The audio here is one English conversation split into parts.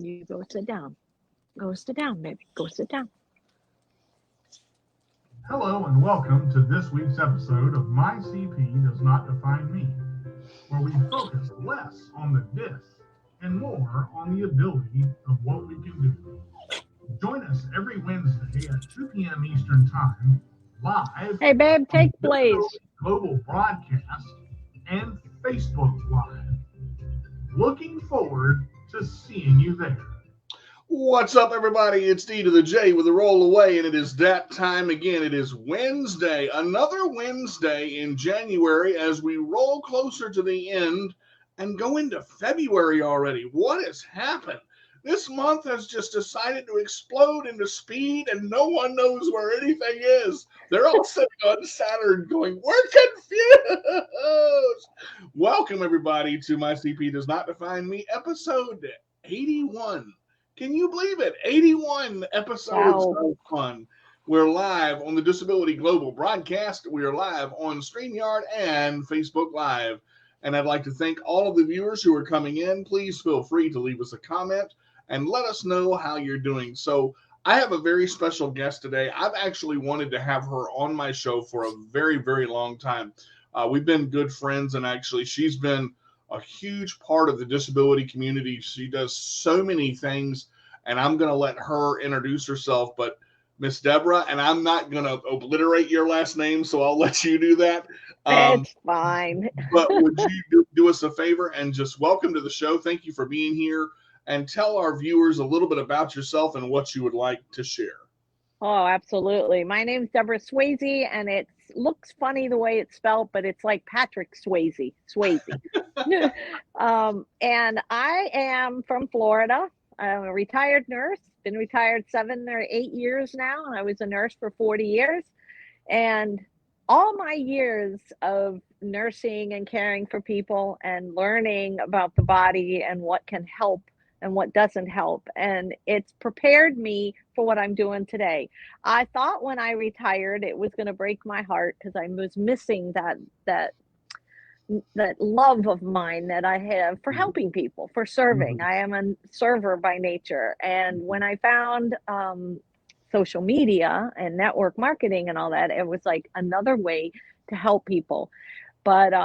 You go sit down. Go sit down, baby. Go sit down. Hello and welcome to this week's episode of My CP Does Not Define Me, where we focus less on the dis and more on the ability of what we can do. Join us every Wednesday at 2 p.m. Eastern Time, live Hey, babe, on take Blaze. Global Broadcast and Facebook Live. Looking forward to seeing you there. What's up, everybody? It's D to the J with a roll away, and it is that time again. It is Wednesday, another Wednesday in January as we roll closer to the end and go into February already. What has happened? This month has just decided to explode into speed, and no one knows where anything is. They're all sitting on Saturn going, we're confused. Welcome, everybody, to My CP Does Not Define Me, episode 81. Can you believe it? 81 episodes of fun. We're live on the Disability Global Broadcast. We are live on StreamYard and Facebook Live. And I'd like to thank all of the viewers who are coming in. Please feel free to leave us a comment and let us know how you're doing. So I have a very special guest today. I've actually wanted to have her on my show for a very, very long time. We've been good friends, and actually she's been a huge part of the disability community. She does so many things, and I'm going to let her introduce herself. But Miss Deborah, and I'm not going to obliterate your last name, so I'll let you do that. It's fine. But would you do us a favor and just welcome to the show? Thank you for being here, and tell our viewers a little bit about yourself and what you would like to share. Oh, absolutely. My name's Deborah Sweazey, and it looks funny the way it's spelled, but it's like Patrick Swayze. And I am from Florida. I'm a retired nurse, been retired 7 or 8 years now, and I was a nurse for 40 years. And all my years of nursing and caring for people and learning about the body and what can help and what doesn't help, and it's prepared me for what I'm doing today. I thought when I retired it was going to break my heart because I was missing that love of mine that I have for helping people, for serving. I am a server by nature, and when I found social media and network marketing and all that, it was like another way to help people. But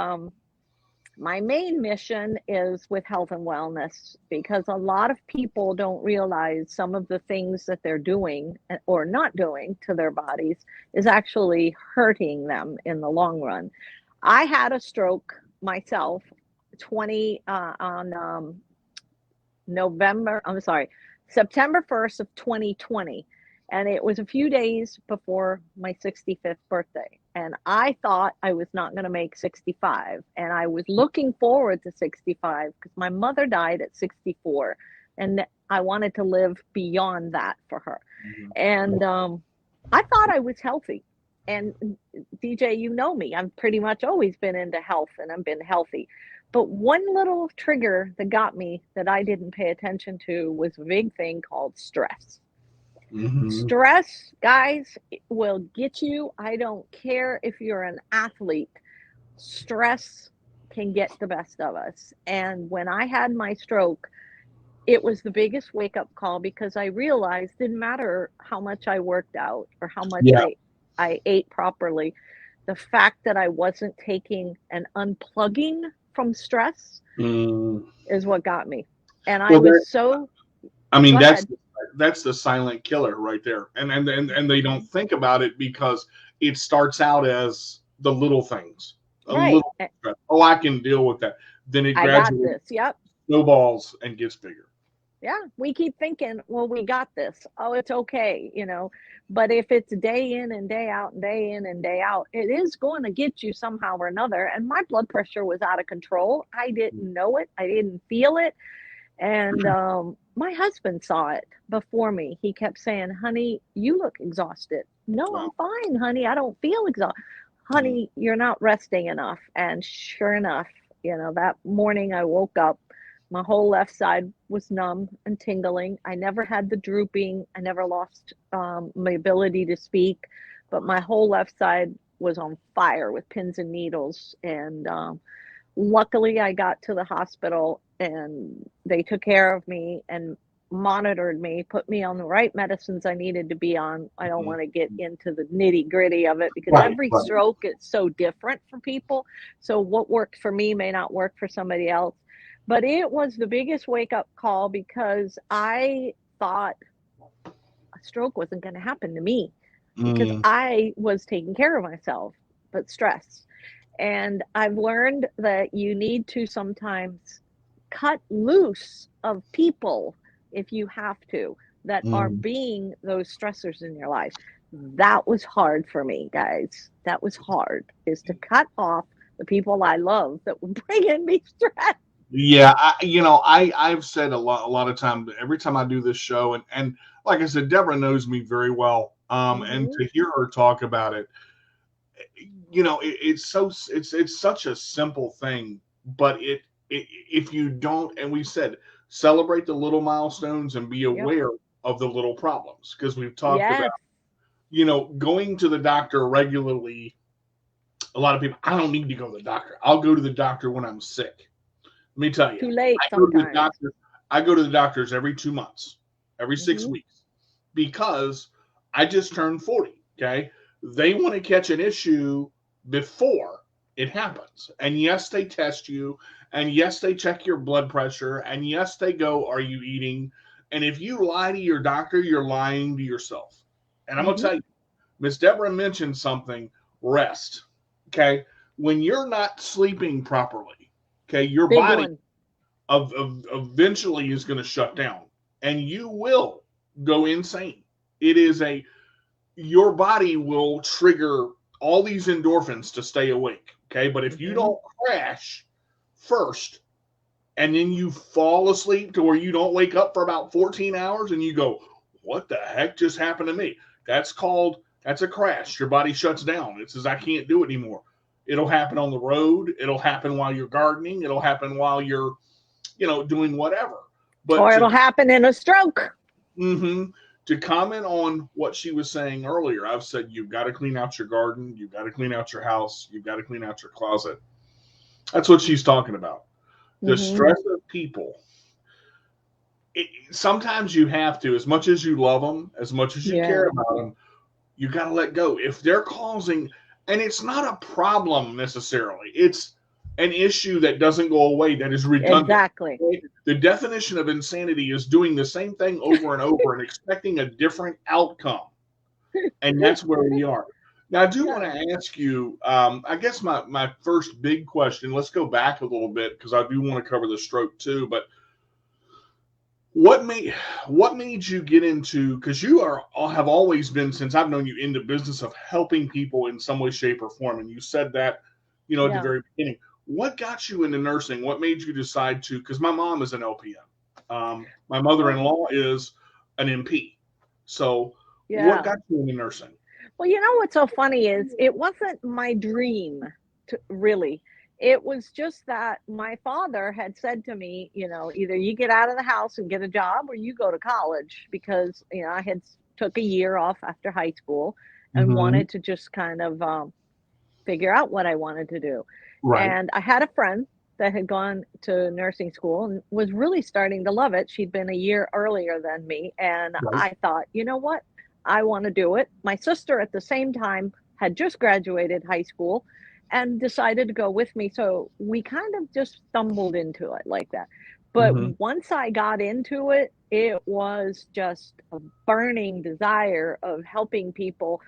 my main mission is with health and wellness, because a lot of people don't realize some of the things that they're doing or not doing to their bodies is actually hurting them in the long run. I had a stroke myself on September 1st of 2020. And it was a few days before my 65th birthday. And I thought I was not going to make 65. And I was looking forward to 65 because my mother died at 64. And I wanted to live beyond that for her. And I thought I was healthy. And DJ, you know me. I've pretty much always been into health, and I've been healthy. But one little trigger that got me that I didn't pay attention to was a big thing called stress. Stress, guys, will get you. I don't care if you're an athlete. Stress can get the best of us. And when I had my stroke, it was the biggest wake-up call, because I realized it didn't matter how much I worked out or how much I ate properly. The fact that I wasn't taking an unplugging from stress is what got me. And I was so... I mean, that's the silent killer right there. And they don't think about it because it starts out as the little things. Right. Oh, I can deal with that. Then it gradually snowballs and gets bigger. Yeah, we keep thinking, well, we got this. Oh, it's okay, But if it's day in and day out, and day in and day out, it is going to get you somehow or another. And my blood pressure was out of control. I didn't know it. I didn't feel it. And my husband saw it before me. He kept saying, honey, you look exhausted. No, I'm fine, honey. I don't feel exhausted. Honey, you're not resting enough. And sure enough, that morning I woke up, my whole left side was numb and tingling. I never had the drooping. I never lost my ability to speak, but my whole left side was on fire with pins and needles. And luckily I got to the hospital and they took care of me. And monitored me, put me on the right medicines I needed to be on. I don't Mhm. want to get into the nitty gritty of it because Right, every right. stroke is so different for people. So what works for me may not work for somebody else. But it was the biggest wake up call because I thought a stroke wasn't going to happen to me because Mm, I was taking care of myself, but stress. And I've learned that you need to sometimes cut loose of people if you have to that are mm. being those stressors in your life. That was hard for me, guys. That was hard, is to cut off the people I love that were bringing me stress. Yeah, I've said a lot of times every time I do this show, and like I said, Deborah knows me very well. And Mm-hmm. to hear her talk about it, it's such a simple thing, but if you don't, and we said celebrate the little milestones and be Yep. aware of the little problems because we've talked about Yes. going to the doctor regularly. A lot of people, I don't need to go to the doctor. I'll go to the doctor when I'm sick. Let me tell you, Too late I go to the sometimes. doctor. I go to the doctors every 2 months, every six Mm-hmm. weeks, because I just turned 40. Okay, they want to catch an issue before it happens, and yes, they test you, and yes, they check your blood pressure, and yes, they go, "Are you eating?" And if you lie to your doctor, you're lying to yourself. And I'm gonna Mm-hmm. tell you, Miss Deborah mentioned something. Rest. Okay, when you're not sleeping properly, okay, your Big body one. eventually is going to shut down and you will go insane. It is a Your body will trigger all these endorphins to stay awake. Okay, but if you Mm-hmm. don't crash first and then you fall asleep to where you don't wake up for about 14 hours and you go, what the heck just happened to me? That's a crash. Your body shuts down. It says, I can't do it anymore. It'll happen on the road. It'll happen while you're gardening. It'll happen while you're doing whatever. But Or it'll happen in a stroke. mhm, to comment on what she was saying earlier, I've said you've got to clean out your garden, you've got to clean out your house, you've got to clean out your closet. That's what she's talking about. The Mm-hmm. stress of people. Sometimes you have to, as much as you love them, as much as you Yeah. care about them, you got to let go. If they're causing, and it's not a problem necessarily, it's an issue that doesn't go away, that is redundant. Exactly. The definition of insanity is doing the same thing over and over and expecting a different outcome. And that's where we are. Now, I do want Yeah. to ask you, I guess my first big question, let's go back a little bit because I do want to cover the stroke too, but what made you get into, because you have always been, since I've known you, in the business of helping people in some way, shape, or form, and you said that at the Yeah. very beginning. What got you into nursing? What made you decide to? Because my mom is an LPN, my Oh, mother-in-law is an MP. So what yeah. got you into nursing? Well, what's so funny is it wasn't my dream to really. It was just that my father had said to me, either you get out of the house and get a job or you go to college because, I had took a year off after high school and Mm-hmm. wanted to just kind of figure out what I wanted to do. Right. And I had a friend that had gone to nursing school and was really starting to love it. She'd been a year earlier than me. And Right. I thought, you know what? I want to do it. My sister at the same time had just graduated high school and decided to go with me. So we kind of just stumbled into it like that. But Mm-hmm. once I got into it, it was just a burning desire of helping people.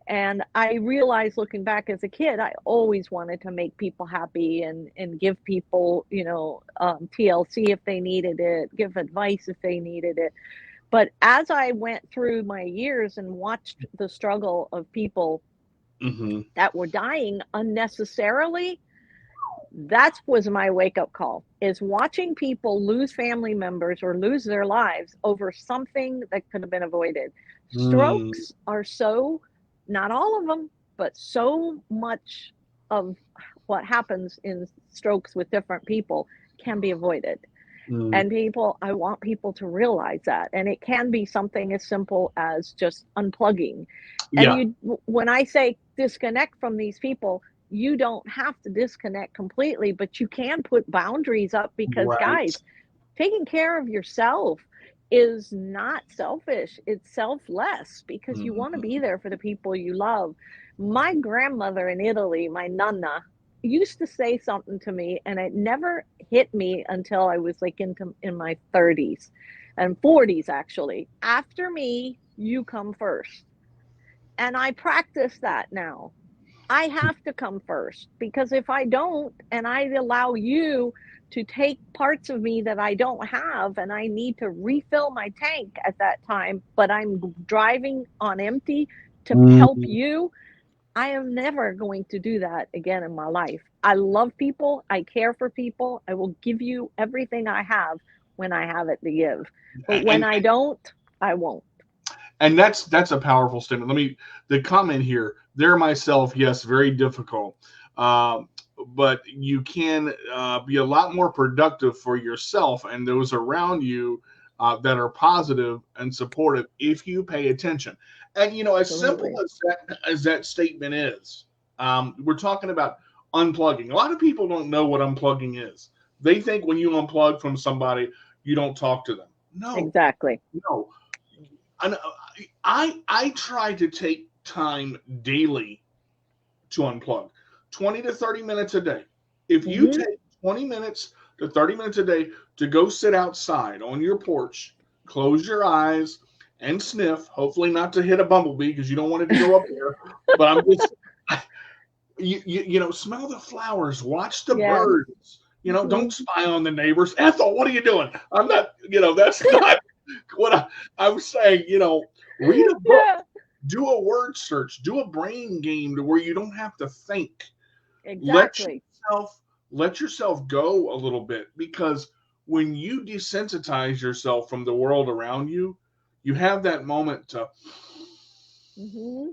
And I realized looking back as a kid, I always wanted to make people happy and give people, TLC if they needed it, give advice if they needed it. But as I went through my years and watched the struggle of people Mm-hmm. that were dying unnecessarily, that was my wake up call, is watching people lose family members or lose their lives over something that could have been avoided. Mm. Strokes are so, not all of them, but so much of what happens in strokes with different people can be avoided. Mm. And I want people to realize that. And it can be something as simple as just unplugging. And Yeah. when I say disconnect from these people, you don't have to disconnect completely, but you can put boundaries up because, Right. guys, taking care of yourself is not selfish. It's selfless because you want to Mhm. be there for the people you love. My grandmother in Italy, my nonna, used to say something to me, and it never hit me until I was like in my 30s and 40s actually. After me, you come first. And I practice that now. I have to come first because if I don't and I allow you to take parts of me that I don't have and I need to refill my tank at that time, but I'm driving on empty to help Mhm. you, I am never going to do that again in my life. I love people. I care for people. I will give you everything I have when I have it to give. But when And I don't, I won't. and that's a powerful statement. The comment here, there myself, yes, very difficult. Um, but you can be a lot more productive for yourself and those around you that are positive and supportive if you pay attention. And as simple Absolutely. as that statement is, we're talking about unplugging. A lot of people don't know what unplugging is. They think when you unplug from somebody, you don't talk to them. No, Exactly. no. And I try to take time daily to unplug, 20 to 30 minutes a day. If you Hmm. take 20 minutes to 30 minutes a day to go sit outside on your porch, close your eyes and sniff, hopefully not to hit a bumblebee because you don't want it to go up there, but I'm just smell the flowers, watch the Yes. birds. Hmm. Don't spy on the neighbors. Ethel, what are you doing? I'm not, that's not what I'm saying. Read a book, Yeah. do a word search, do a brain game to where you don't have to think. Let Exactly. yourself let yourself go a little bit because when you desensitize yourself from the world around you, you have that moment to Hmm.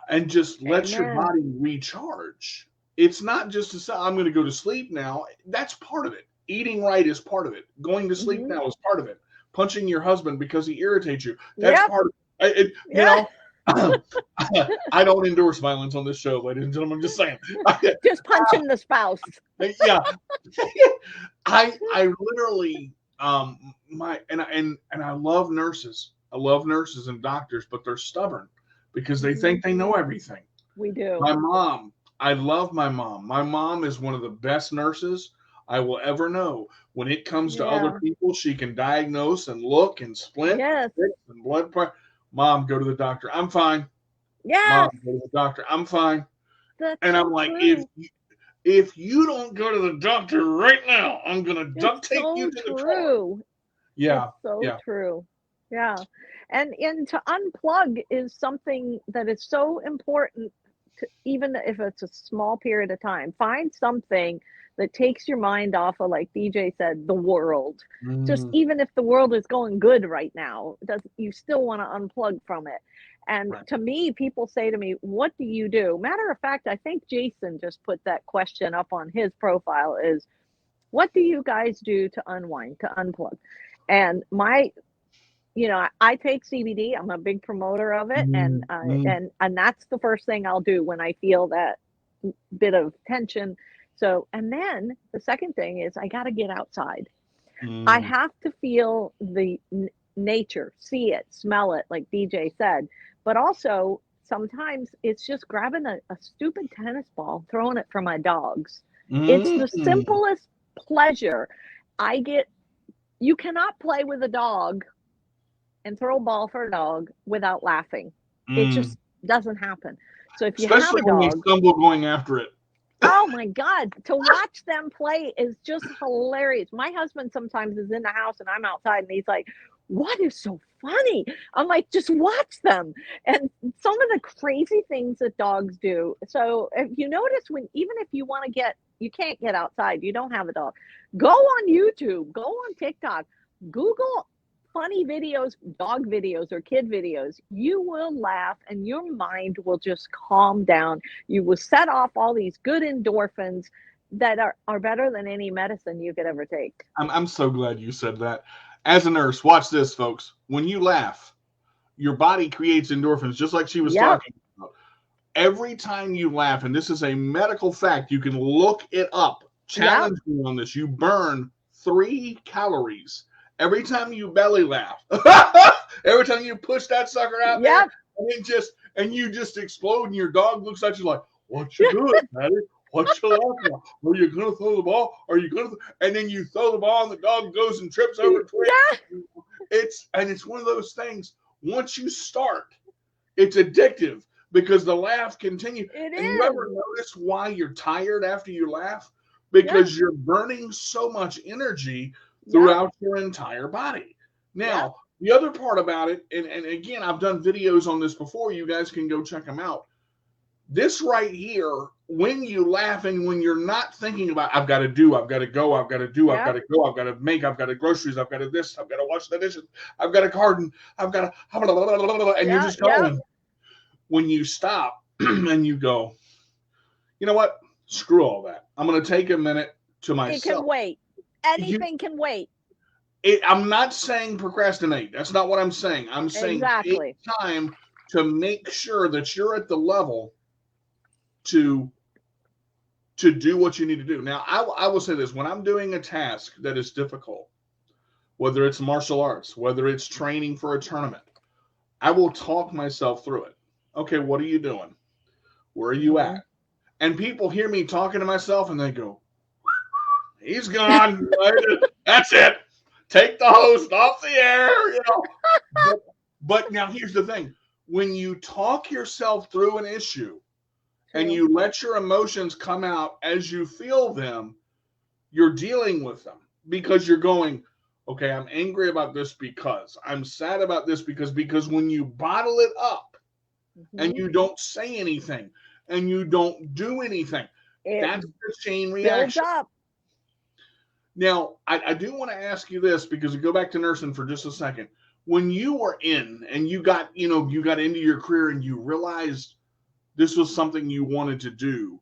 and just let your Amen. body recharge. It's not just to say, I'm going to go to sleep now. That's part of it. Eating right is part of it. Going to sleep Hmm. now is part of it. Punching your husband because he irritates you. That's Yep. part of it. Yeah. I don't endorse violence on this show, ladies and gentlemen. I'm just saying. Just punching the spouse. Yeah. I literally my and I love nurses. I love nurses and doctors, but they're stubborn because they Hmm. think they know everything. We do. My mom, I love my mom. My mom is one of the best nurses I will ever know. When it comes to other Yeah. people, she can diagnose and look and splint and Yes. fix and blood pressure. Mom, go to the doctor. I'm fine. Mom, Yes. go to the doctor. I'm fine. That's And I'm so like, true. if you don't go to the doctor right now, I'm gonna It's duct tape you so to the car. true. It's Yeah, so yeah. true. Yeah. And to unplug is something that is so important to, even if it's a small period of time. Find something that takes your mind off of, like DJ said, the world. Just Mm, even if the world is going good right now, does you still want to unplug from it. And right. to me, people say to me, "What do you do?" Matter of fact, I think Jason just put that question up on his profile is, "What do you guys do to unwind, to unplug?" And I take CBD. I'm a big promoter of it, and Mm, mm, that's the first thing I'll do when I feel that bit of tension. So, and then the second thing is I got to get outside. I mm, have to feel the nature, see it, smell it, like DJ said. But also, sometimes it's just grabbing a stupid tennis ball, throwing it for my dogs. It's the mm, simplest pleasure. I get, you cannot play with a dog and throw a ball for a dog without laughing. It mm. just doesn't happen. So if you have Especially a when they dog, stumble going after it. oh my God, to watch them play is just hilarious. My husband sometimes is in the house and I'm outside and he's like, "What is so funny?" I'm like, "Just watch them." And some of the crazy things that dogs do. So if you notice, when even if you want to you can't get outside, you don't have a dog, go on YouTube, go on TikTok, Google funny videos, dog videos or kid videos. You will laugh and your mind will just calm down. You will set off all these good endorphins that are better than any medicine you could ever take. I'm so glad you said that. As a nurse, watch this, folks. When you laugh, your body creates endorphins, just like she was Yep. talking about. Every time you laugh, and this is a medical fact, you can look it up. Yep. Challenge me on this. You burn 3 calories every time you belly laugh, every time you push that sucker out there, and you just explode, and your dog looks at you like, "What you doing, Daddy? What you laughing at? Are you gonna throw the ball? Are you gonna?" And then you throw the ball, and the dog goes and trips over twigs. It's one of those things. Once you start, it's addictive because the laugh continues. And you ever notice why you're tired after you laugh? Because you're burning so much energy throughout your entire body. Now, the other part about it, and again, I've done videos on this before. You guys can go check them out. This right here, when you laugh and when you're not thinking about, I've got to do, I've got to go, I've got to do, I've got to go, I've got to make, I've got to groceries, I've got to this, I've got to wash the dishes, I've got to garden, I've got to, and you're just going. When you stop and you go, you know what? Screw all that. I'm going to take a minute to myself. It can wait. Anything can wait. I'm not saying procrastinate. That's not what I'm saying. I'm saying take time to make sure that you're at the level to do what you need to do. Now, I will say this. When I'm doing a task that is difficult, whether it's martial arts, whether it's training for a tournament, I will talk myself through it. Okay, what are you doing? Where are you at? And people hear me talking to myself and they go, he's gone. That's it. Take the host off the air. But now here's the thing. When you talk yourself through an issue and you let your emotions come out as you feel them, you're dealing with them because you're going, okay, I'm angry about this because I'm sad about this because when you bottle it up and you don't say anything and you don't do anything, that's the chain reaction. Builds up. Now, I do want to ask you this because we go back to nursing for just a second. When you were in and you got into your career and you realized this was something you wanted to do,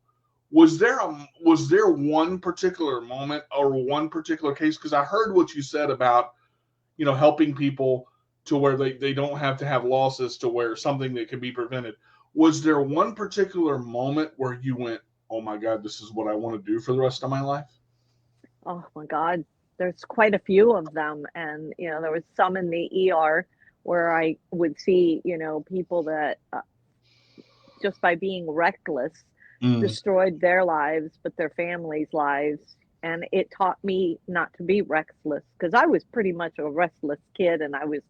was there one particular moment or one particular case? Because I heard what you said about, helping people to where they don't have to have losses to where something that can be prevented. Was there one particular moment where you went, oh my God, this is what I want to do for the rest of my life? Oh my God, there's quite a few of them. And, there was some in the ER where I would see, people that just by being reckless destroyed their lives, but their families' lives. And it taught me not to be reckless because I was pretty much a restless kid and I was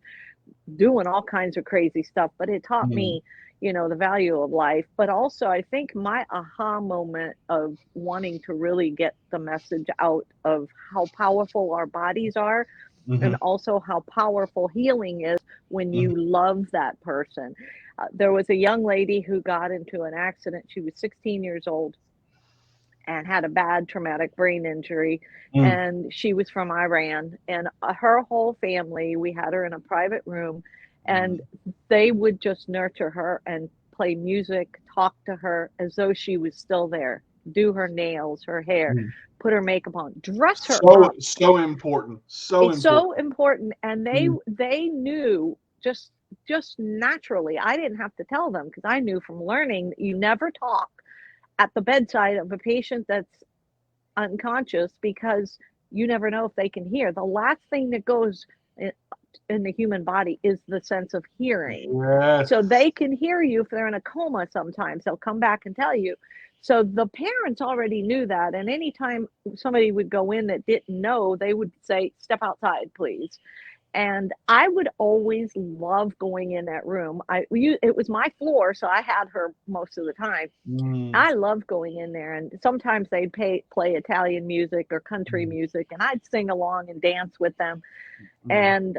doing all kinds of crazy stuff, but it taught me, the value of life. But also I think my aha moment of wanting to really get the message out of how powerful our bodies are and also how powerful healing is when you love that person. There was a young lady who got into an accident. She was 16 years old and had a bad traumatic brain injury. And she was from Iran, and her whole family, we had her in a private room, and they would just nurture her and play music, talk to her as though she was still there, do her nails, her hair, put her makeup on, dress her up. So important. So important. And they knew just naturally. I didn't have to tell them because I knew from learning that you never talk at the bedside of a patient that's unconscious because you never know if they can hear. The last thing that goes in the human body is the sense of hearing. Yes. So they can hear you if they're in a coma sometimes. They'll come back and tell you. So the parents already knew that. And anytime somebody would go in that didn't know, they would say, step outside, please. And I would always love going in that room. It was my floor, so I had her most of the time. I loved going in there, and sometimes they'd play Italian music or country music, and I'd sing along and dance with them. And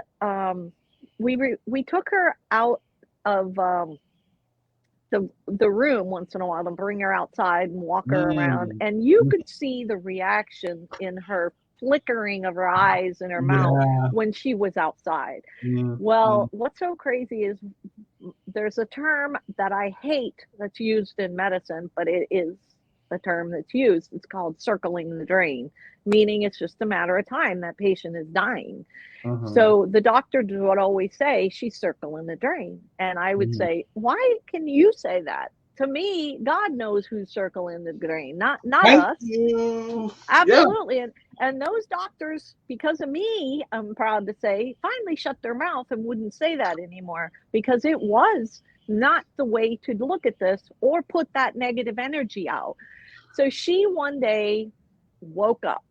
we took her out of the room once in a while to bring her outside and walk her around, and you could see the reaction in her flickering of her eyes and her mouth when she was outside. Well, what's so crazy is there's a term that I hate that's used in medicine, but it is the term that's used. It's called circling the drain, meaning it's just a matter of time that patient is dying. So the doctor would always say, she's circling the drain. And I would say, why can you say that? To me, God knows who's circling the drain, not us. You. Absolutely. And those doctors, because of me, I'm proud to say, finally shut their mouth and wouldn't say that anymore, because it was not the way to look at this or put that negative energy out. So she one day woke up,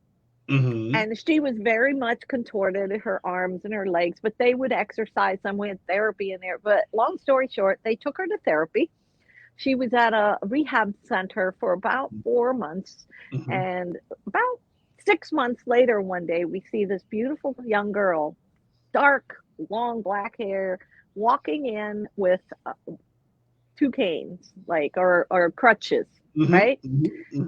and she was very much contorted in her arms and her legs, but they would exercise them. We had therapy in there. But long story short, they took her to therapy. She was at a rehab center for about 4 months, and about 6 months later, one day, we see this beautiful young girl, dark, long black hair, walking in with 2 canes, like, or crutches, right?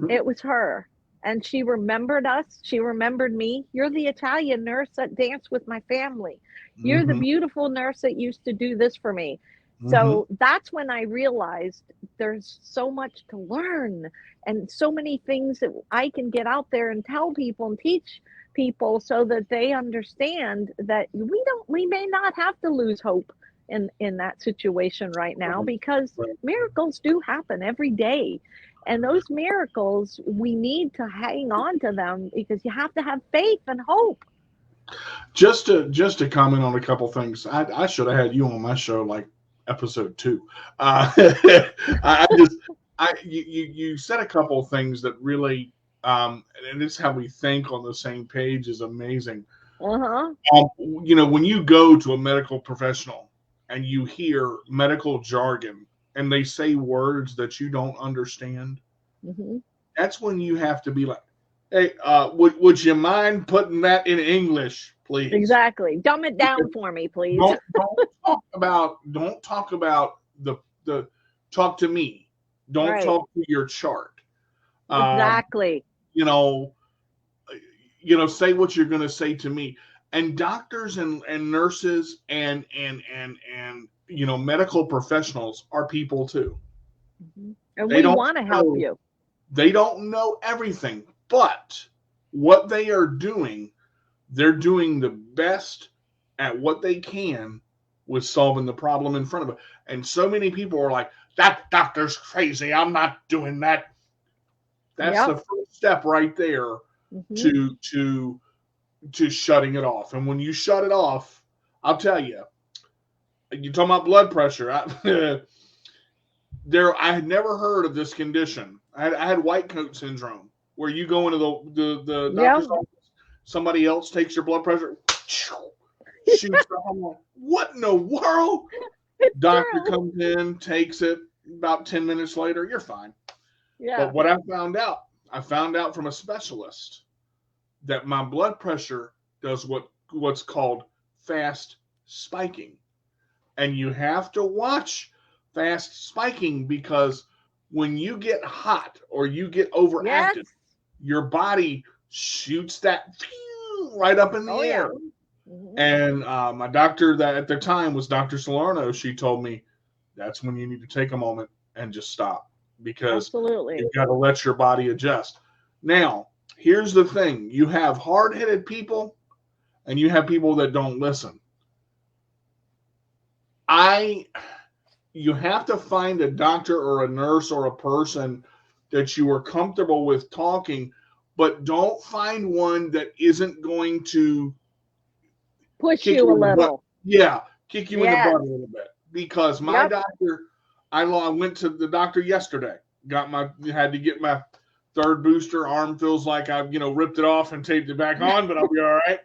It was her. And she remembered us. She remembered me. You're the Italian nurse that danced with my family. You're the beautiful nurse that used to do this for me. So that's when I realized there's so much to learn and so many things that I can get out there and tell people and teach people so that they understand that we may not have to lose hope in that situation right now, because miracles do happen every day. And those miracles, we need to hang on to them, because you have to have faith and hope. Just to comment on a couple things, I should have had you on my show like episode 2. You said a couple of things that really, and it's how we think on the same page is amazing. When you go to a medical professional and you hear medical jargon and they say words that you don't understand, that's when you have to be like, hey, would you mind putting that in English, please? Exactly. Dumb it down for me, please. Don't talk about the talk to me. Don't talk to your chart. Exactly. Say what you're going to say to me. And doctors and nurses and medical professionals are people too. And we want to help you. They don't know everything, but what they are doing, they're doing the best at what they can with solving the problem in front of them. And so many people are like, that doctor's crazy. I'm not doing that. That's the first step right there to shutting it off. And when you shut it off, I'll tell you, you're talking about blood pressure. I had never heard of this condition. I had white coat syndrome, where you go into the doctor's office, somebody else takes your blood pressure, shoots the home. What in the world? Doctor comes in, takes it. About 10 minutes later, you're fine. But what I found out from a specialist, that my blood pressure does what's called fast spiking. And you have to watch fast spiking, because when you get hot or you get overactive, your body shoots that right up in the air. And my doctor that at the time was Dr. Salerno. She told me that's when you need to take a moment and just stop, because you've got to let your body adjust. Now, here's the thing. You have hard-headed people and you have people that don't listen. You have to find a doctor or a nurse or a person that you are comfortable with talking, but don't find one that isn't going to push you a little. Kick you in the butt a little bit. Because my doctor, I went to the doctor yesterday. Had to get my 3rd booster. Arm feels like I've ripped it off and taped it back on, but I'll be all right.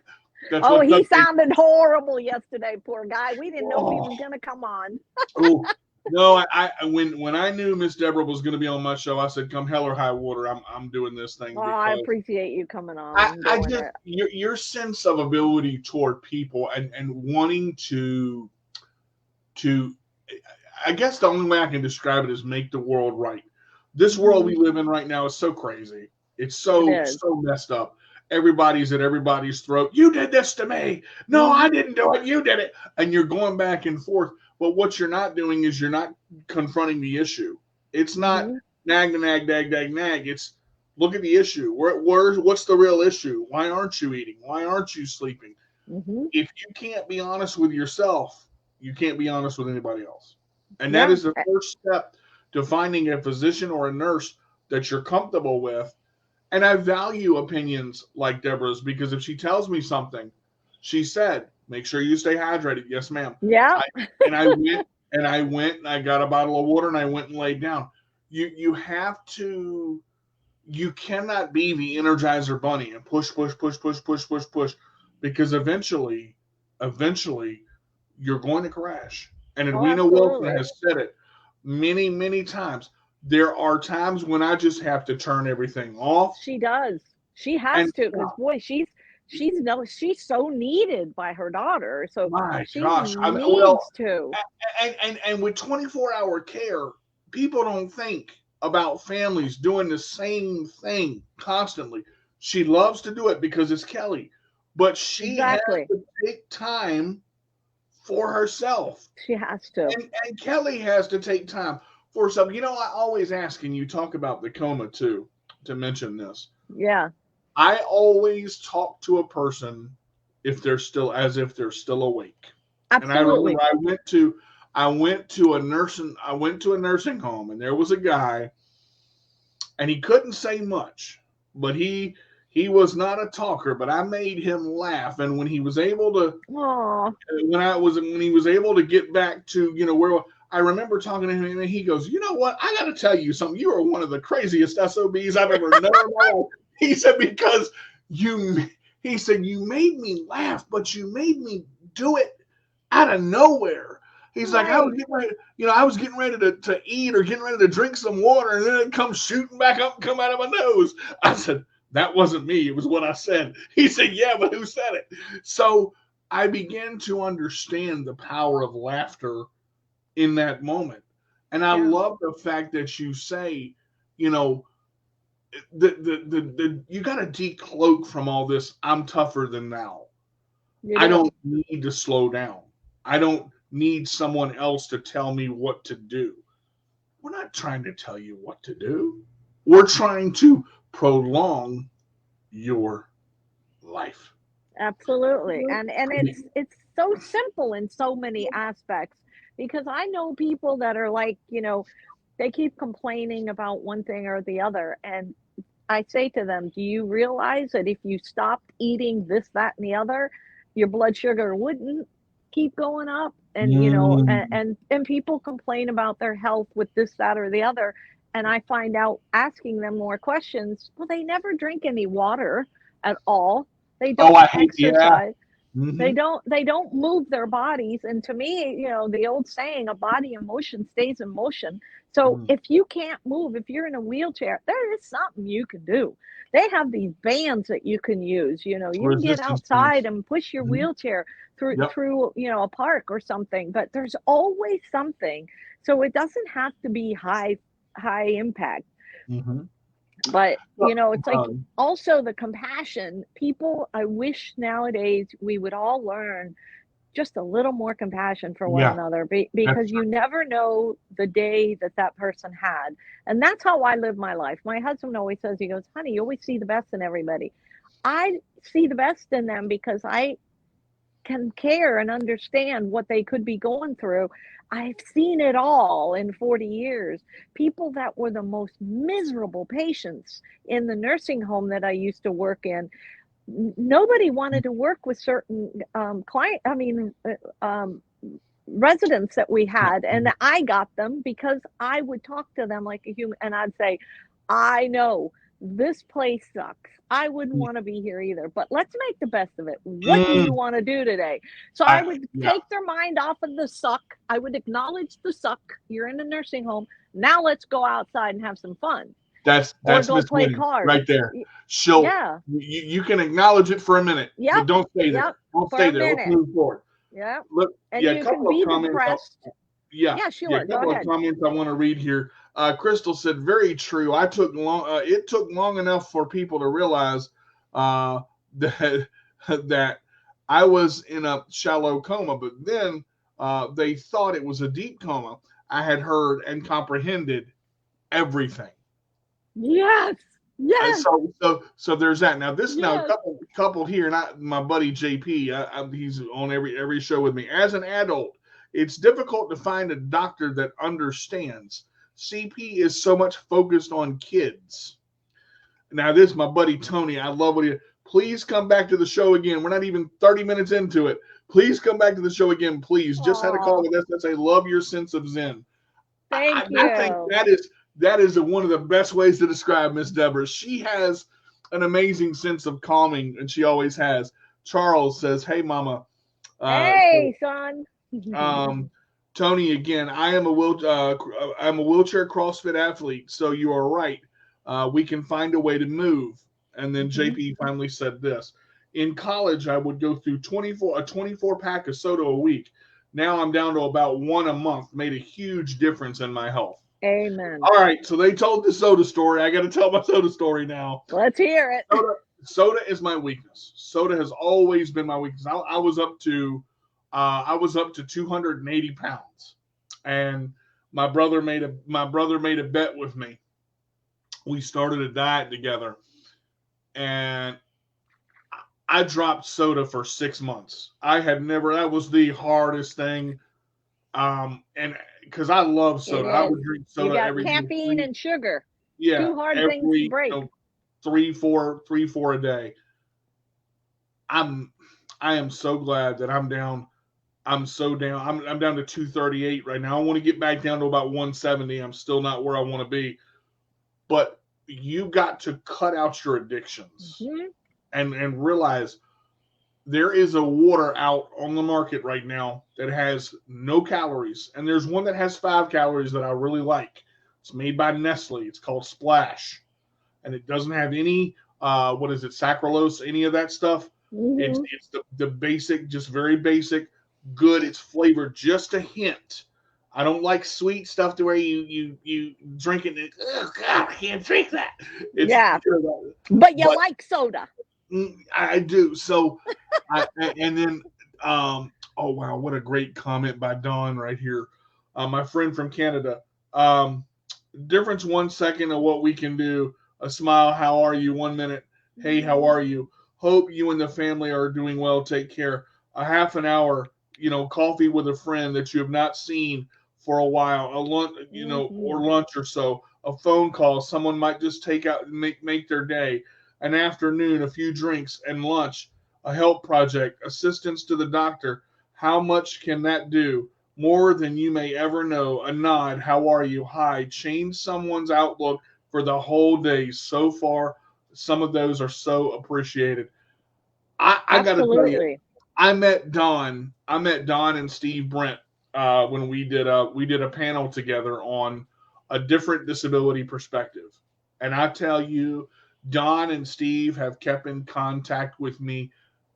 He sounded horrible yesterday, poor guy. We didn't know if he was going to come on. No, when I knew Miss Deborah was going to be on my show, I said, "Come hell or high water, I'm doing this thing." I appreciate you coming on. Your sense of ability toward people and wanting to. I guess the only way I can describe it is make the world right. This world we live in right now is so crazy. It's so messed up. Everybody's at everybody's throat. You did this to me. No, I didn't do it. You did it. And you're going back and forth. But what you're not doing is you're not confronting the issue. It's not nag. It's look at the issue. What's the real issue? Why aren't you eating? Why aren't you sleeping? If you can't be honest with yourself, you can't be honest with anybody else. And that is the first step to finding a physician or a nurse that you're comfortable with And I value opinions like Deborah's, because if she tells me something, she said, make sure you stay hydrated. Yes, ma'am. Yeah. I went and I got a bottle of water and I went and laid down. You have to, you cannot be the Energizer Bunny and push, because eventually you're going to crash. And Oh, Edwina Wilson absolutely. has said it many, many times. There are times when I just have to turn everything off. She does. She has And to, because boy, she's so needed by her daughter. So my she gosh, needs to. and with 24-hour care, people don't think about families doing the same thing constantly. She loves to do it because it's Kelly, but she has Exactly. to take time for herself. She has to. And Kelly has to take time for herself. You know, I always ask, and you talk about the coma too, to mention this. Yeah. I always talk to a person if they're still awake. And I Absolutely. remember I went to a nursing home, and there was a guy, and he couldn't say much, but he was not a talker, but I made him laugh. And when he was able to, Aw. when he was able to get back to, where I remember talking to him, and he goes, you know what? I got to tell you something. You are one of the craziest SOBs I've ever known in my life. He said, because you made me laugh, but you made me do it out of nowhere. He's like, I was getting ready to eat or getting ready to drink some water, and then it comes shooting back up and come out of my nose. I said, that wasn't me. It was what I said. He said, yeah, but who said it? So I began to understand the power of laughter in that moment. And I love the fact that you say, you got to decloak from all this. I'm tougher than thou. I don't need to slow down. I don't need someone else to tell me what to do. We're not trying to tell you what to do. We're trying to prolong your life. Absolutely. And it's so simple in so many aspects, because I know people that are like, they keep complaining about one thing or the other, and I say to them, do you realize that if you stopped eating this, that, and the other, your blood sugar wouldn't keep going up? And, and people complain about their health with this, that, or the other. And I find out, asking them more questions, well, they never drink any water at all. They don't exercise. They don't move their bodies. And to me, the old saying, a body in motion stays in motion. So if you can't move, if you're in a wheelchair, there is something you can do. They have these bands that you can use. You can get outside and push your wheelchair through a park or something. But there's always something. So it doesn't have to be high impact. But it's like, also the compassion. People, I wish nowadays we would all learn just a little more compassion for one another, because you never know the day that person had. And that's how I live my life. My husband always says, he goes, honey, you always see the best in everybody. I see the best in them because I can care and understand what they could be going through. I've seen it all in 40 years. People that were the most miserable patients in the nursing home that I used to work in, nobody wanted to work with certain residents that we had, and I got them because I would talk to them like a human, and I'd say, I know this place sucks. I wouldn't want to be here either, but let's make the best of it. What do you want to do today? So I would take their mind off of the suck. I would acknowledge the suck. You're in a nursing home. Now let's go outside and have some fun. That's go play cards right there. You can acknowledge it for a minute, but don't stay there. Don't stay there. Let's move forward. Yeah. Look, and you can be depressed. Sure. A couple of comments I want to read here. Crystal said, very true. It took long enough for people to realize that I was in a shallow coma, but then they thought it was a deep coma. I had heard and comprehended everything. Yes. Yes. So there's that. Now couple here, not my buddy JP. He's on every show with me. As an adult, it's difficult to find a doctor that understands. CP is so much focused on kids. Now, this is my buddy Tony. I love what he. Please come back to the show again. We're not even 30 minutes into it. Please come back to the show again, please. Just had a call with us that say, love your sense of Zen. Thank I think you. that is one of the best ways to describe Miss Deborah. She has an amazing sense of calming, and she always has. Charles says, "Hey, Mama." Hey, son. Tony again. I'm a wheelchair CrossFit athlete, so you are right. We can find a way to move. And then JP finally said this. In college, I would go through 24 pack of soda a week. Now I'm down to about one a month. Made a huge difference in my health. Amen. All right, so they told the soda story. I got to tell my soda story now. Let's hear it. Soda is my weakness. Soda has always been my weakness. I was up to 280 pounds, and my brother made a bet with me. We started a diet together, and I dropped soda for 6 months. That was the hardest thing. And because I love soda, I would drink soda every day. Caffeine and sugar. Yeah, two hard things to break. 3-4 a day. I am so glad that I'm down. I'm so down. I'm down to 238 right now. I want to get back down to about 170. I'm still not where I want to be. But you got to cut out your addictions and realize there is a water out on the market right now that has no calories. And there's one that has 5 calories that I really like. It's made by Nestle. It's called Splash. And it doesn't have any, saccharose, any of that stuff. It's the basic, just very basic, good. It's flavored just a hint. I don't like sweet stuff to where you drink it and, oh, God, I can't drink that. But you like soda. I do. So, and then, oh, wow, what a great comment by Dawn right here. My friend from Canada. Difference 1 second of what we can do. A smile, how are you? 1 minute, hey, how are you? Hope you and the family are doing well. Take care. A half an hour, coffee with a friend that you have not seen for a while. A lunch, or lunch or so. A phone call. Someone might just take out and make their day. An afternoon, a few drinks and lunch. A help project. Assistance to the doctor. How much can that do? More than you may ever know. A nod. How are you? Hi. Change someone's outlook for the whole day. So far, some of those are so appreciated. I got to tell you, I met Don and Steve Brent when we did a panel together on a different disability perspective. And I tell you, Don and Steve have kept in contact with me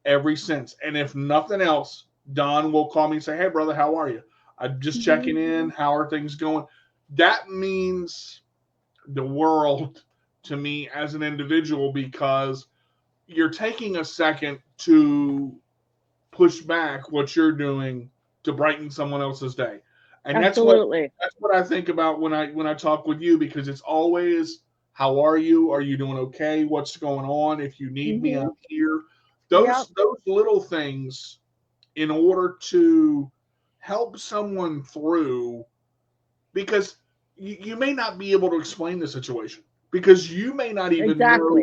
ever since. And if nothing else, Don will call me and say, hey, brother, how are you? I'm just checking in. How are things going? That means the world to me as an individual, because you're taking a second to push back what you're doing to brighten someone else's day. And that's what I think about when I talk with you, because it's always, how are you? Are you doing okay? What's going on? If you need me, I'm here. Those little things, in order to help someone through, because you may not be able to explain the situation, because you may not even know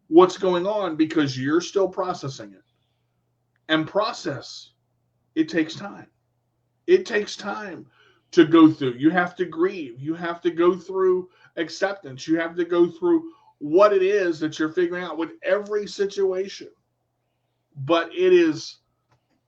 what's going on, because you're still processing it. And it takes time. It takes time to go through. You have to grieve. You have to go through acceptance. You have to go through what it is that you're figuring out with every situation. But it is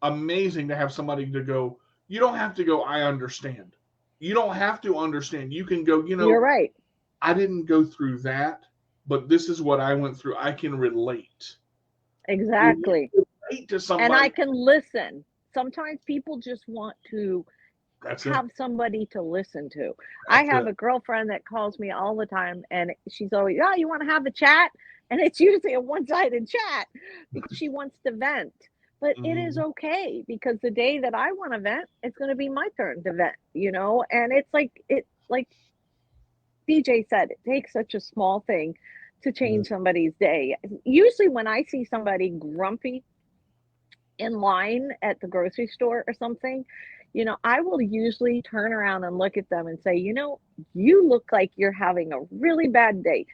amazing to have somebody to go, you don't have to go, I understand. You don't have to understand. You can go, you're right. I didn't go through that, but this is what I went through. I can relate. Exactly. Relate to somebody. And I can listen. Sometimes people just want to have somebody to listen to. I have a girlfriend that calls me all the time, and she's always, oh, you want to have a chat? And it's usually a one-sided chat because she wants to vent. But it is okay, because the day that I want to vent, it's going to be my turn to vent, and it's like DJ said, it takes such a small thing to change somebody's day. Usually when I see somebody grumpy in line at the grocery store or something, I will usually turn around and look at them and say, you look like you're having a really bad day.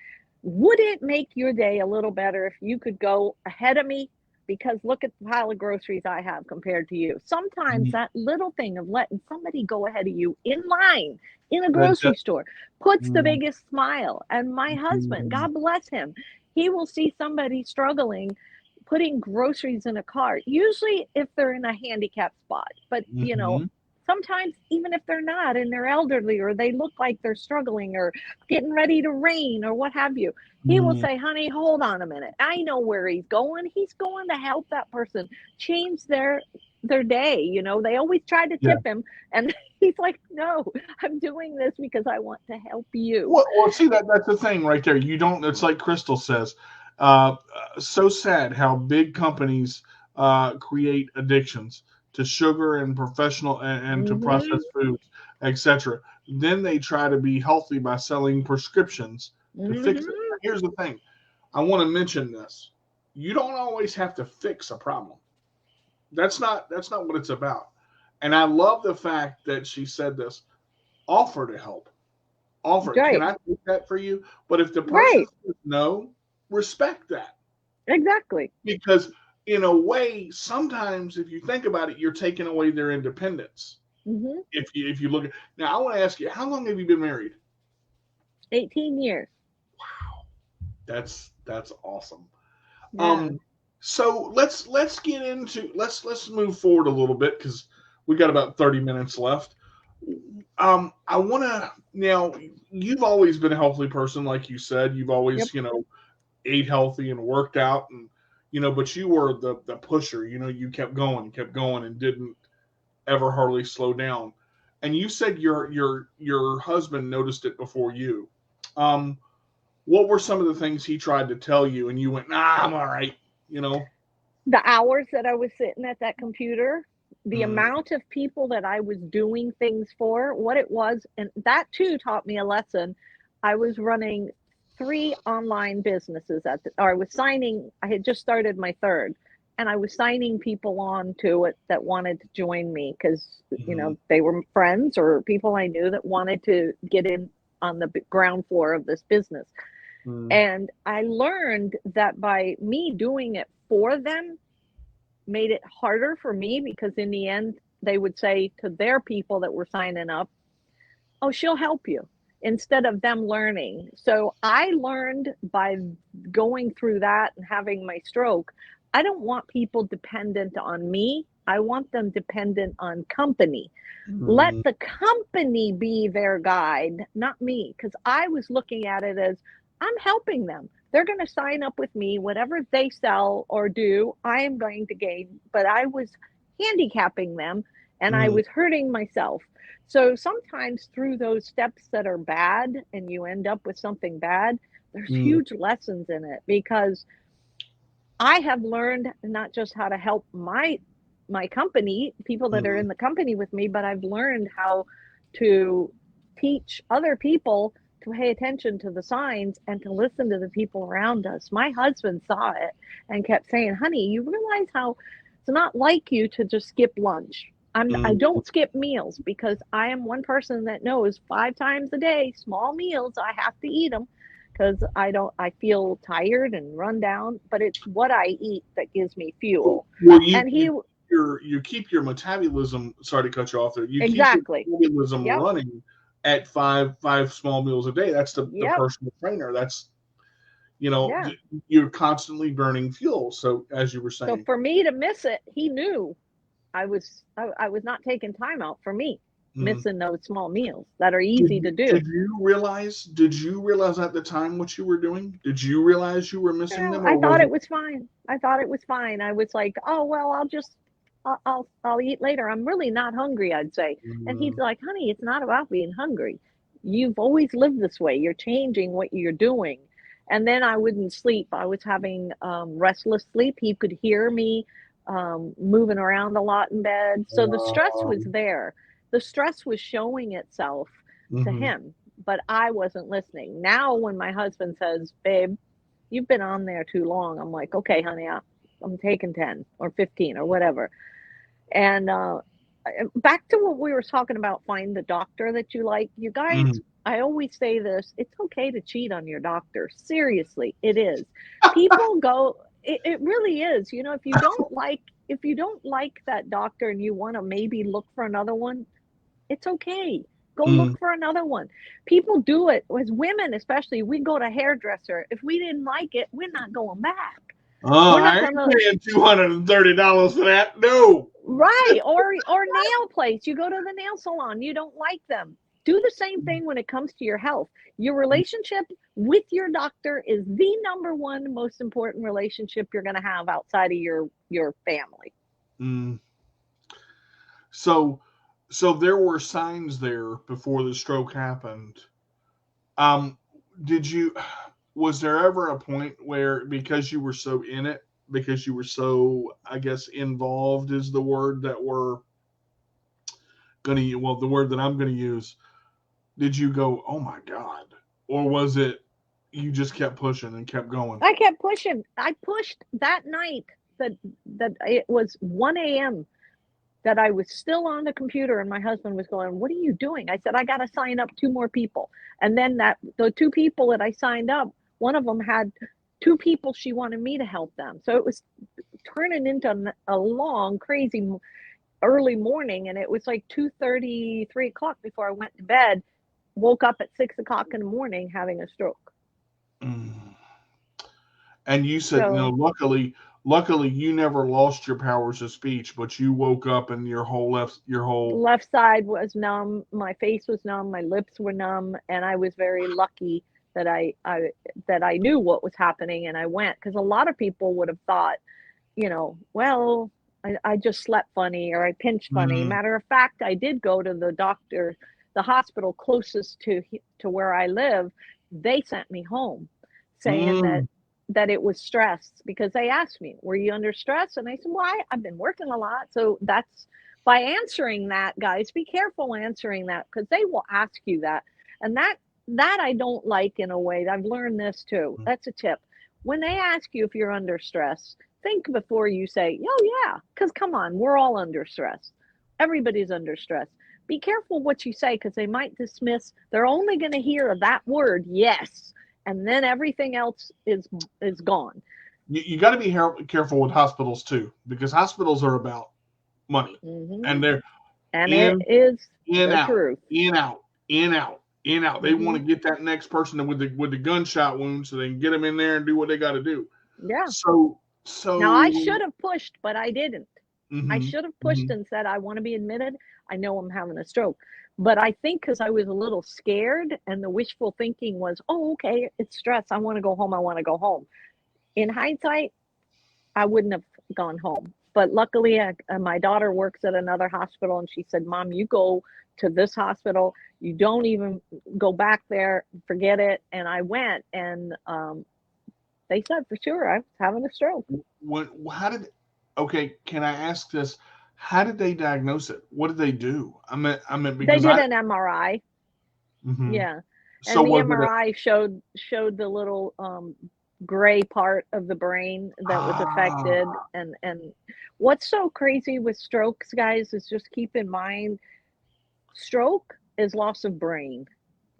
would it make your day a little better if you could go ahead of me? Because look at the pile of groceries I have compared to you. Sometimes Mhm. that little thing of letting somebody go ahead of you in line in a That, grocery store puts the mm, biggest smile. And my husband, mm, God bless him, he will see somebody struggling putting groceries in a cart, usually if they're in a handicapped spot. But, mhm. sometimes even if they're not and they're elderly or they look like they're struggling or getting ready to rain or what have you, he will Mm, say, honey, hold on a minute. I know where he's going. He's going to help that person change their day. They always try to yeah. tip him, and he's like, no, I'm doing this because I want to help you. Well, see that's the thing right there. You don't. It's like Crystal says. So sad how big companies create addictions to sugar and professional and to Mhm. processed foods, etc. Then they try to be healthy by selling prescriptions to fix it. Mhm. Here's the thing. I want to mention this. You don't always have to fix a problem. That's not what it's about. And I love the fact that she said this. Offer to help. Offer. Can Right. I do that for you? But if the person Right. says no, respect that. Exactly. Because in a way, sometimes if you think about it, you're taking away their independence. Mhm. If you look at now, I want to ask you, how long have you been married? 18 years. That's awesome. Yeah. Um, so let's get into let's move forward a little bit because we got about 30 minutes left. I want to now. You've always been a healthy person, like you said. You've Yep. always ate healthy and worked out, and but you were the pusher. You kept going, and didn't ever hardly slow down. And you said your husband noticed it before you. Um, what were some of the things he tried to tell you, and you went, "Nah, I'm all right." You know. The hours that I was sitting at that computer, the Mm, amount of people that I was doing things for, what it was, and that too taught me a lesson. I was running 3 online businesses or I had just started my 3rd, and I was signing people on to it that wanted to join me because, mm, they were friends or people I knew that wanted to get in on the ground floor of this business. mm, And I learned that by me doing it for them made it harder for me because in the end, they would say to their people that were signing up, oh, she'll help you instead of them learning. So I learned by going through that and having my stroke, I don't want people dependent on me. I want them dependent on company. Let mm, the company be their guide, not me, because I was looking at it as I'm helping them. They're going to sign up with me. Whatever they sell or do, I am going to gain. But I was handicapping them and I mm, was hurting myself. So sometimes through those steps that are bad and you end up with something bad, there's mm, huge lessons in it because I have learned not just how to help my company, people that are mm. in the company with me, but I've learned how to teach other people to pay attention to the signs and to listen to the people around us. My husband saw it and kept saying, "Honey, you realize how it's not like you to just skip lunch." I Mm. don't skip meals because I am one person that knows 5 times a day, small meals, I have to eat them because I feel tired and run down, but it's what I eat that gives me fuel. Well, you And you he you keep your metabolism. Sorry to cut you off there. You keep your exactly. metabolism Yep. running at five small meals a day. That's the Yep. personal trainer. That's Yeah. you're constantly burning fuel. So as you were So saying, for me to miss it, he knew I was not taking time out for me, mm. missing those small meals that are did easy you, to do. did you realize? Did you realize at the time what you were doing? Did you realize you were missing them, I or thought was it it? was fine. I thought it was fine. I was like, "Oh, well, I'll eat later. I'm really not hungry," I'd say. And he's Mm, like, "Honey, it's not about being hungry. You've always lived this way. You're changing what you're doing." And then I wouldn't sleep. I was having restless sleep. He could hear me moving around a lot in bed. So the stress was um, there. The stress was showing itself to mhm. him, but I wasn't listening. Now, when my husband says, "Babe, you've been on there too long," I'm like, "Okay, honey, I'm taking 10 or 15 or whatever." And back to what we were talking about, find the doctor that you like. You guys, Mm. I always say this, it's okay to cheat on your doctor. Seriously, it is. People go, it really is. You know, if you don't like that doctor and you want to maybe look for another one, it's okay. Go Mm. look for another one. People do it as women, especially. We go to hairdresser. If we didn't like it, we're not going back. Oh, We're I not ain't gonna. paying $230 for that. No. Right, or nail place. You go to the nail salon, you don't like them. Do the same thing when it comes to your health. Your relationship with your doctor is the number one most important relationship you're going to have outside of your family. Mm. So, so there were signs there before the stroke happened. Um, did you? Was there ever a point where, because you were so in it, because you were so, I guess, involved is the word that we're gonna, well, the word that I'm gonna use. Did you go, oh my God, or was it you just kept pushing and kept going? I kept pushing. I pushed that night that it was 1 a.m. that I was still on the computer and my husband was going, "What are you doing?" I said, "I got to sign up 2 more people." And then the 2 people that I signed up, one of them had 2 people she wanted me to help them. So it was turning into a long, crazy early morning, and it was like 2:30, 3 o'clock before I went to bed. Woke up at 6 o'clock in the morning having a stroke. Mm. And you said, So luckily you never lost your powers of speech, but you woke up and your whole. left side was numb, my face was numb, my lips were numb, and I was very lucky that I knew what was happening and I went, because a lot of people would have thought, well, I just slept funny or I pinched funny. Mm. Matter of fact, I did go to the doctor, the hospital closest to where I live. They sent me home saying Mm. that it was stress, because they asked me, "Were you under stress?" And I said, "Well, I've been working a lot." So that's, by answering that, guys, be careful answering that, because they will ask you that. And that I don't like, in a way. I've learned this too. That's a tip. When they ask you if you're under stress, think before you say, "Oh yeah," because come on, we're all under stress. Everybody's under stress. Be careful what you say, because they might dismiss. They're only going to hear that word, "yes," and then everything else is gone. You got to be careful with hospitals too, because hospitals are about money, Hmm. and they're And it in, is in, the out, truth. in, out, in, out, in, out. They want Hmm. to get that next person with the gunshot wound so they can get them in there and do what they got to do. Yeah. So, Now I so, should have pushed, but I didn't. I mm-hmm, should have pushed mm-hmm, and said, "I want to be admitted. I know I'm having a stroke." But I think because I was a little scared and the wishful thinking was, "Oh, okay, it's stress. I want to go home. I want to go home." In hindsight, I wouldn't have gone home. But luckily, my daughter works at another hospital, and she said, "Mom, you go to this hospital. You don't even go back there. Forget it." And I went, and they said for sure I was having a stroke. how did, okay, can I ask this? How did they diagnose it? What did they do? I mean, They because did an MRI. mm-hmm. Yeah, So and the was it MRI showed the little gray part of the brain that was affected. ah, And what's so crazy with strokes, guys, is just keep in mind, stroke is loss of brain.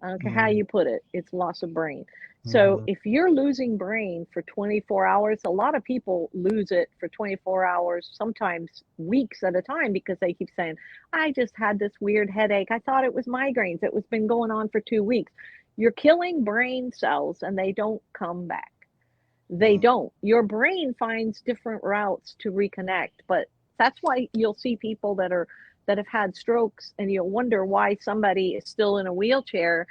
I don't care how mm, you put it, it's loss of brain. So mhm, if you're losing brain for 24 hours, a lot of people lose it for 24 hours, sometimes weeks at a time, because they keep saying, "I just had this weird headache. I thought it was migraines. It was been going on for 2 weeks." You're killing brain cells and they don't come back. They mm, don't. Your brain finds different routes to reconnect, but that's why you'll see people that have had strokes, and you'll wonder why somebody is still in a wheelchair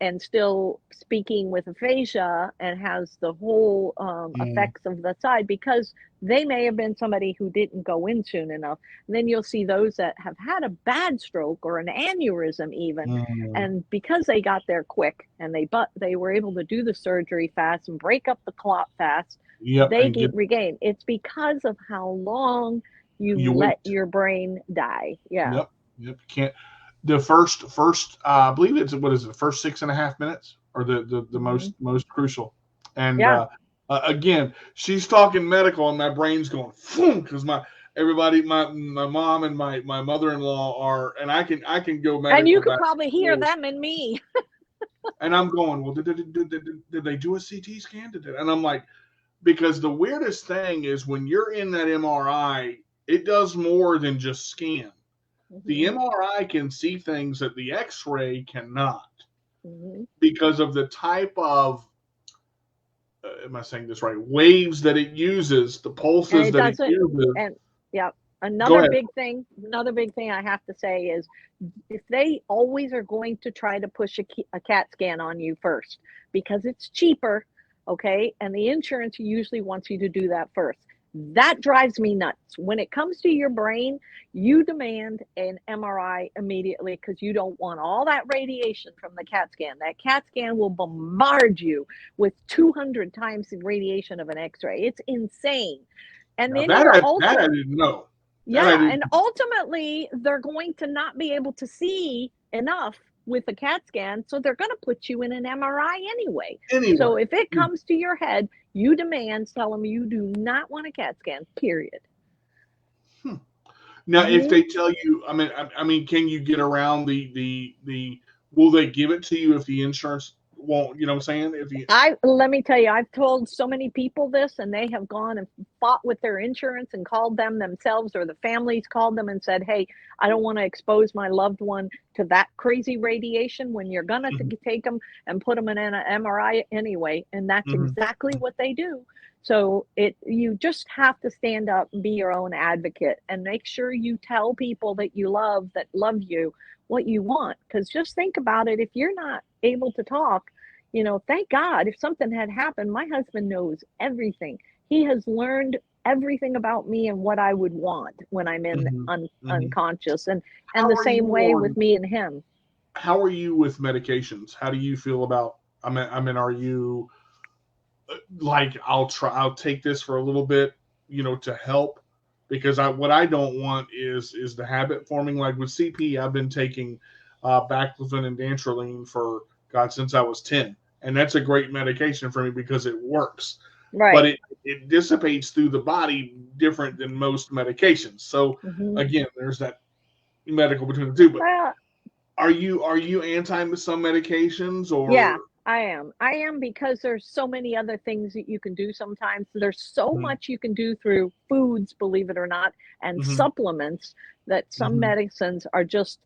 and still speaking with aphasia and has the whole mm, effects of the side, because they may have been somebody who didn't go in soon enough. And then you'll see those that have had a bad stroke or an aneurysm even, mm. and because they got there quick and they were able to do the surgery fast and break up the clot fast, Yep, they and get get regained. It's because of how long you've you let wait. your brain die. Yeah. Yep, yep. Can't the first I believe it's, what is it, the first 6.5 minutes or the Hmm. most crucial. And Yeah. again, she's talking medical and my brain's going because my everybody, my mom and my mother-in-law are, and I can go medical. And you could back probably hear them and me. and I'm going, well, did they do a CT scan? And I'm like, because the weirdest thing is when you're in that MRI, it does more than just scan. The MRI can see things that the X-ray cannot because of the type of, am I saying this right? Waves that it uses, the pulses that it uses. And yeah, another big thing I have to say is if they always are going to try to push a CAT scan on you first because it's cheaper, okay, and the insurance usually wants you to do that first. That drives me nuts. When it comes to your brain, you demand an MRI immediately because you don't want all that radiation from the CAT scan. That CAT scan will bombard you with 200 times the radiation of an X-ray. It's insane. And then that I didn't know. And ultimately, they're going to not be able to see enough with a CAT scan, so they're going to put you in an MRI anyway. So if it comes to your head, you tell them you do not want a CAT scan, period. Now, if they tell you, I mean, can you get around the will they give it to you if the insurance won't, you know what I'm saying? Let me tell you, I've told so many people this, and they have gone and fought with their insurance and called them themselves, or the families called them and said, hey, I don't want to expose my loved one to that crazy radiation when you're going to take them and put them in an MRI anyway. And that's exactly what they do. So you just have to stand up and be your own advocate and make sure you tell people that love you, what you want. Because just think about it. If you're not able to talk, thank God, if something had happened, my husband knows everything. He has learned everything about me and what I would want when I'm in unconscious. And the same way with me and him. How are you with medications? How do you feel about, are you like, I'll take this for a little bit, to help? Because what I don't want is the habit forming. Like with CP, I've been taking baclofen and dantrolene since I was 10. And that's a great medication for me because it works. Right. But it dissipates through the body different than most medications. So again, there's that medical between the two. But are you anti some medications or? Yeah, I am because there's so many other things that you can do sometimes. There's so much you can do through foods, believe it or not, and supplements that some medicines are just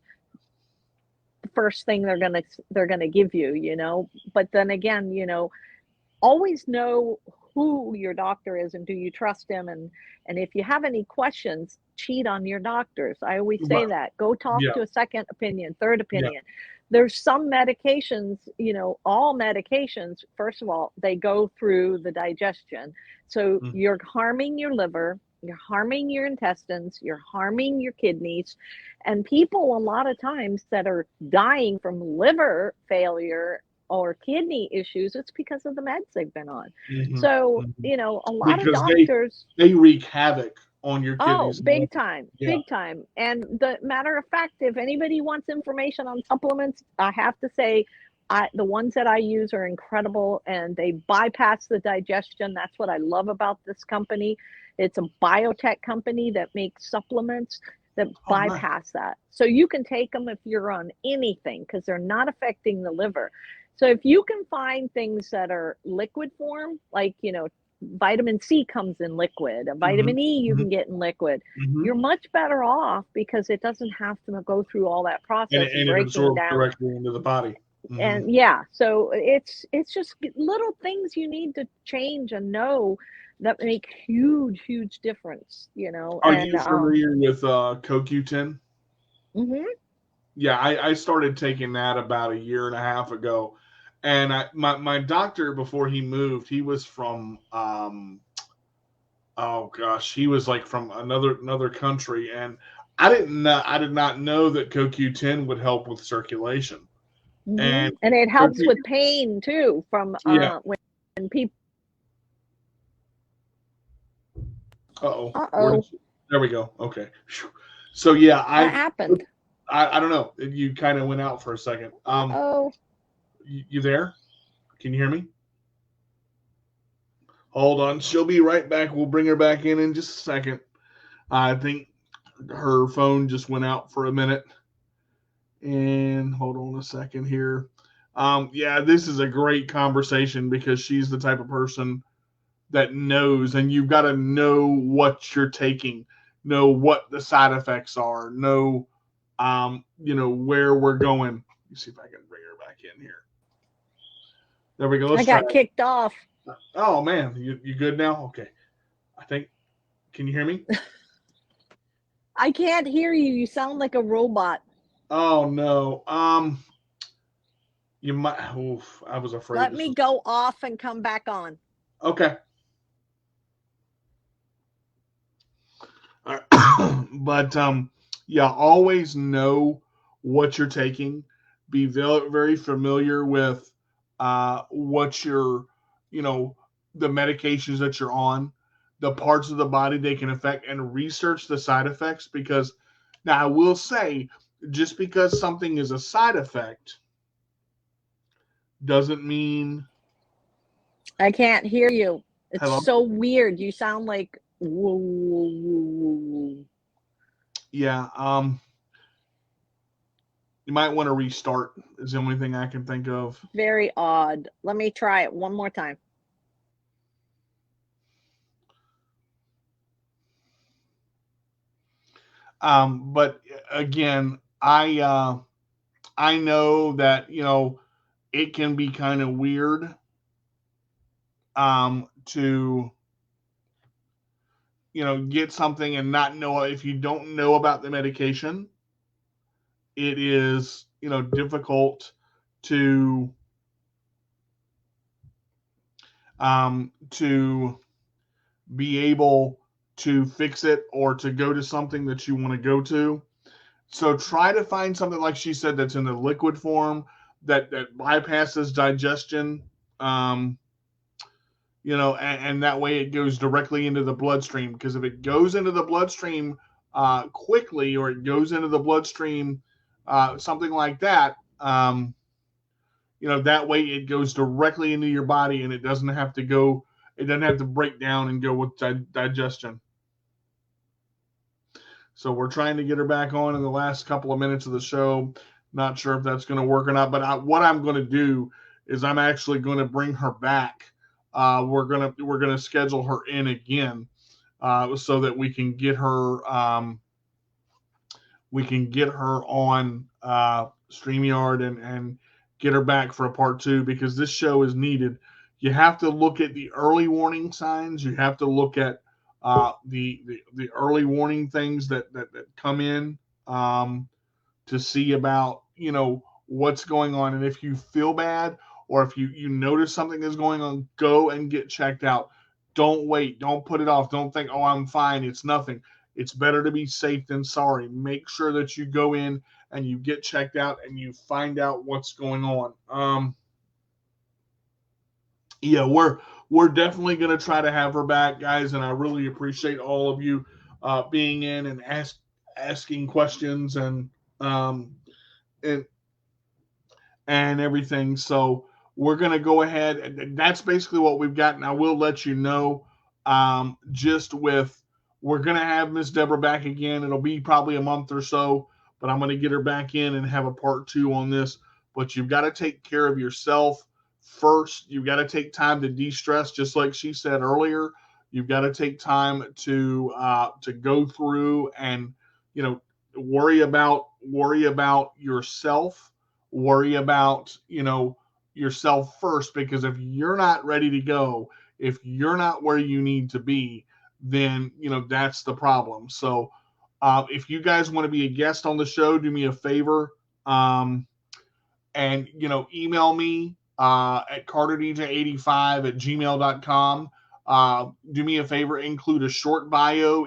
the first thing they're gonna give you, But then again, always know who your doctor is and do you trust him, and if you have any questions, cheat on your doctors. I always say that. Go talk to a second opinion, third opinion. There's some medications, all medications, first of all, they go through the digestion. So you're harming your liver, you're harming your intestines, you're harming your kidneys. And people a lot of times that are dying from liver failure or kidney issues, it's because of the meds they've been on. So, a lot of doctors, they wreak havoc on your kidneys. Oh, big time. And the matter of fact, if anybody wants information on supplements, I have to say, the ones that I use are incredible and they bypass the digestion. That's what I love about this company. It's a biotech company that makes supplements that bypass that. So you can take them if you're on anything because they're not affecting the liver. So if you can find things that are liquid form, like, vitamin C comes in liquid, a vitamin E you can get in liquid, you're much better off because it doesn't have to go through all that process and it absorbs directly into the body. And so it's just little things you need to change and know that make huge difference, Are you familiar with CoQ10? Yeah, I started taking that about a year and a half ago. And my doctor, before he moved, he was from he was like from another country, and I did not know that CoQ10 would help with circulation. And it helps with pain too from when people. There we go. Okay. So yeah, what happened? I don't know. You kind of went out for a second. You there? Can you hear me? Hold on. She'll be right back. We'll bring her back in just a second. I think her phone just went out for a minute. And hold on a second here. Yeah, this is a great conversation because she's the type of person that knows, and you've got to know what you're taking, know what the side effects are, know, where we're going. Let me see if I can bring her back in here. There we go. I Let's try got it. kicked off. Oh man, you good now? Okay. I think. Can you hear me? I can't hear you. You sound like a robot. Oh no. You might. Oof, I was afraid. Let me go off and come back on. Okay. But yeah, always know what you're taking. Be very, very familiar with what you're, the medications that you're on, the parts of the body they can affect, and research the side effects. Because now I will say, just because something is a side effect doesn't mean. I can't hear you. It's Hello? so weird. You sound like woo, woo, woo, woo. Yeah. You might want to restart. Is the only thing I can think of. Very odd. Let me try it one more time. But again, I know that it can be kind of weird to get something and not know if you don't know about the medication. It is difficult to be able to fix it or to go to something that you want to go to. So try to find something, like she said, that's in the liquid form that bypasses digestion. And that way it goes directly into the bloodstream. Because if it goes into the bloodstream quickly, or it goes into the bloodstream, something like that, that way it goes directly into your body, and it doesn't have to break down and go with digestion. So we're trying to get her back on in the last couple of minutes of the show. Not sure if that's going to work or not, but what I'm going to do is I'm actually going to bring her back. We're gonna schedule her in again, so that we can get her on StreamYard and get her back for a part 2, because this show is needed. You have to look at the early warning signs. You have to look at the early warning things that come in, to see about what's going on. And if you feel bad, or if you notice something is going on, go and get checked out. Don't wait. Don't put it off. Don't think, oh, I'm fine, it's nothing. It's better to be safe than sorry. Make sure that you go in and you get checked out and you find out what's going on. Yeah, we're definitely going to try to have her back, guys, and I really appreciate all of you being in and asking questions and everything. So we're going to go ahead, and that's basically what we've got. And I will let you know, we're going to have Miss Deborah back again. It'll be probably a month or so, but I'm going to get her back in and have a part 2 on this. But you've got to take care of yourself first. You've got to take time to de-stress, just like she said earlier. You've got to take time to go through and worry about yourself. Worry about yourself first, because if you're not ready to go, if you're not where you need to be, then that's the problem. So if you guys want to be a guest on the show, do me a favor, and email me at carterdj85@gmail.com. Do me a favor, include a short bio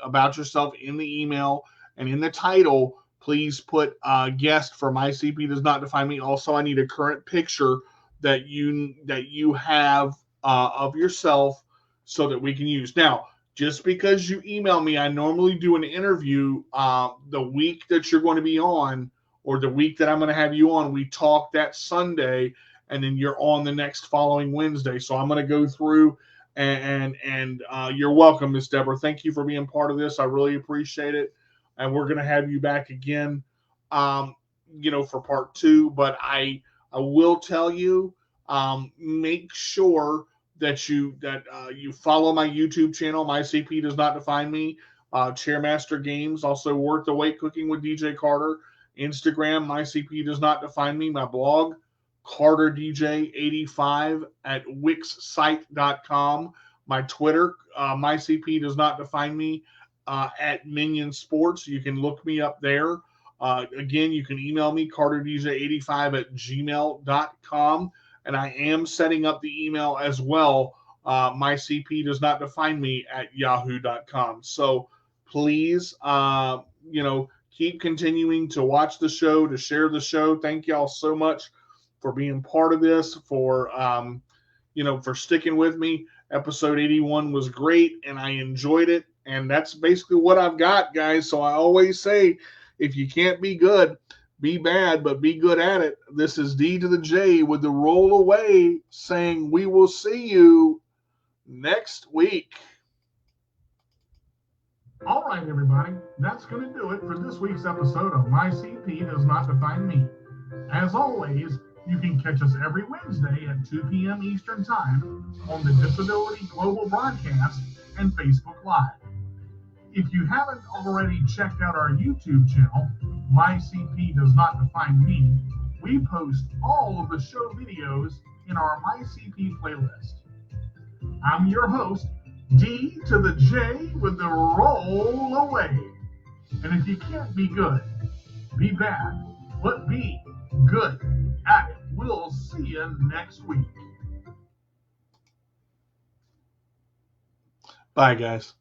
about yourself in the email, and in the title, please put guest for My CP Does Not Define Me. Also, I need a current picture that you have of yourself, so that we can use. Now, just because you email me, I normally do an interview the week that you're going to be on, or the week that I'm going to have you on. We talk that Sunday, and then you're on the next following Wednesday. So I'm going to go through And you're welcome, Miss Deborah. Thank you for being part of this. I really appreciate it. And we're going to have you back again, for part 2. But I will tell you, make sure that you follow my YouTube channel. My CP Does Not Define Me. Chairmaster Games, also Worth the Wait Cooking with DJ Carter. Instagram, My CP Does Not Define Me. My blog, CarterDJ85 at wixsite.com. My Twitter, My CP Does Not Define Me at Minion Sports. You can look me up there. Again, you can email me, CarterDJ85 at gmail.com. And I am setting up the email as well, My CP Does Not Define Me at yahoo.com. So please, keep continuing to watch the show, to share the show. Thank y'all so much for being part of this, for sticking with me. Episode 81 was great, and I enjoyed it. And that's basically what I've got, guys. So I always say, if you can't be good, be bad, but be good at it. This is D to the J with the roll away, saying we will see you next week. All right, everybody, that's going to do it for this week's episode of My CP Does Not Define Me. As always, you can catch us every Wednesday at 2 p.m. Eastern Time on the Disability Global Broadcast and Facebook Live. If you haven't already checked out our YouTube channel, My CP Does Not Define Me, we post all of the show videos in our My CP playlist. I'm your host, D to the J with the roll away. And if you can't be good, be bad, but be good at it. We'll see you next week. Bye, guys.